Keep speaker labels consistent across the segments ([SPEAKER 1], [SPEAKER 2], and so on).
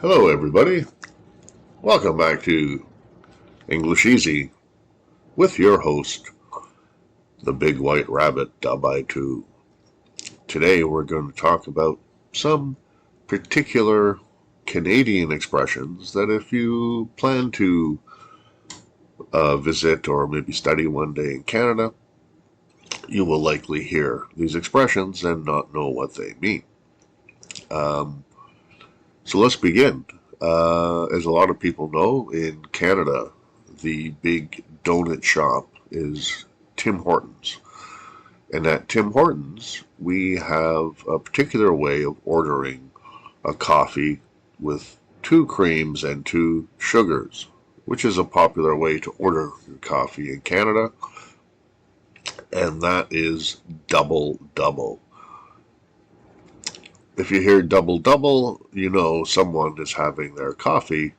[SPEAKER 1] Hello, everybody. Welcome back to English Easy with your host, the Big White Rabbit, Dabai2. Today, we're going to talk about some particular Canadian expressions that if you plan to visit or maybe study one day in Canada, you will likely hear these expressions and not know what they mean. So let's begin. As a lot of people know, in Canada, the big donut shop is Tim Hortons. And at Tim Hortons, we have a particular way of ordering a coffee with 2 creams and 2 sugars, which is a popular way to order your coffee in Canada. And that is double double. If you hear double double, you know someone is having their coffee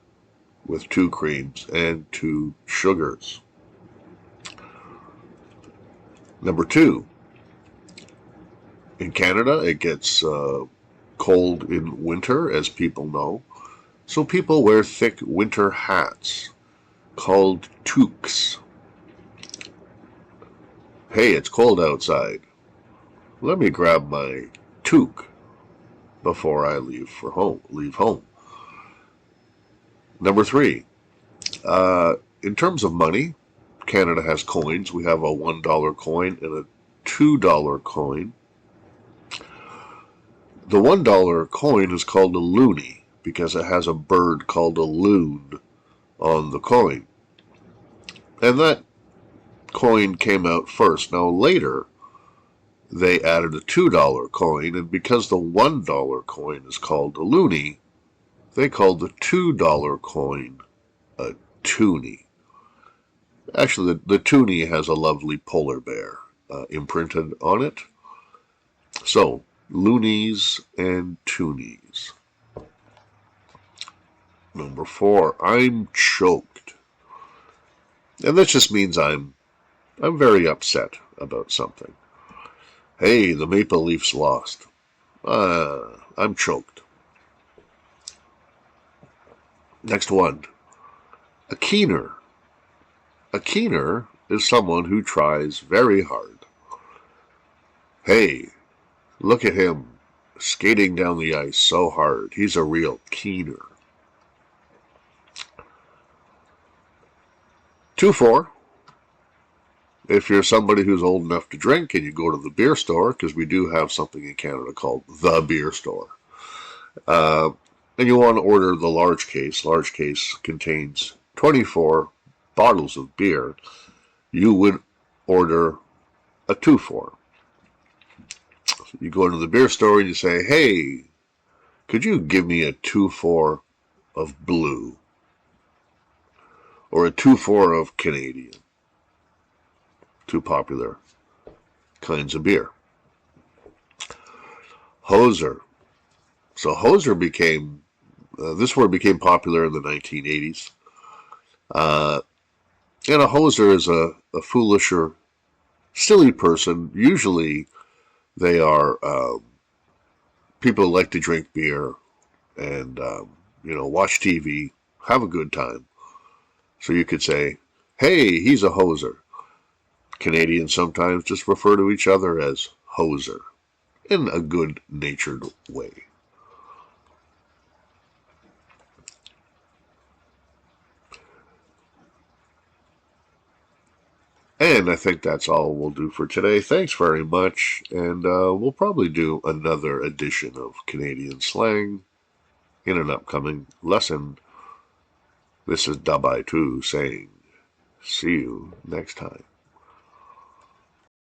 [SPEAKER 1] with 2 creams and 2 sugars. Number 2, in Canada it gets cold in winter, as people know, so people wear thick winter hats called toques. Hey, it's cold outside. Let me grab my toque before I leave home. Number 3, in terms of money, Canada has coins. We have a $1 coin and a $2 coin. The $1 coin is called a loonie because it has a bird called a loon on the coin. And that coin came out first. Now later, they added a $2 coin, and because the $1 coin is called a loonie, they called the $2 coin a toonie. Actually, the toonie has a lovely polar bear imprinted on it. So, loonies and toonies. Number 4, I'm choked. And this just means I'm very upset about something. Hey, the Maple Leafs lost. I'm choked. Next one, a keener. A keener is someone who tries very hard. Hey, look at him skating down the ice so hard. He's a real keener. 2-4. If you're somebody who's old enough to drink and you go to the beer store, because we do have something in Canada called the beer store, and you want to order the large case contains 24 bottles of beer, you would order a 2-4. You go into the beer store and you say, hey, could you give me a 2-4 of blue? Or a 2-4 of Canadian? 2 popular kinds of beer. Hoser. So hoser became, this word became popular in the 1980s. And a hoser is a foolish or silly person. Usually they are people who like to drink beer and, watch TV, have a good time. So you could say, hey, he's a hoser. Canadians sometimes just refer to each other as hoser in a good-natured way. And I think that's all we'll do for today. Thanks very much, and we'll probably do another edition of Canadian slang in an upcoming lesson. This is Dabai2 saying, see you next time.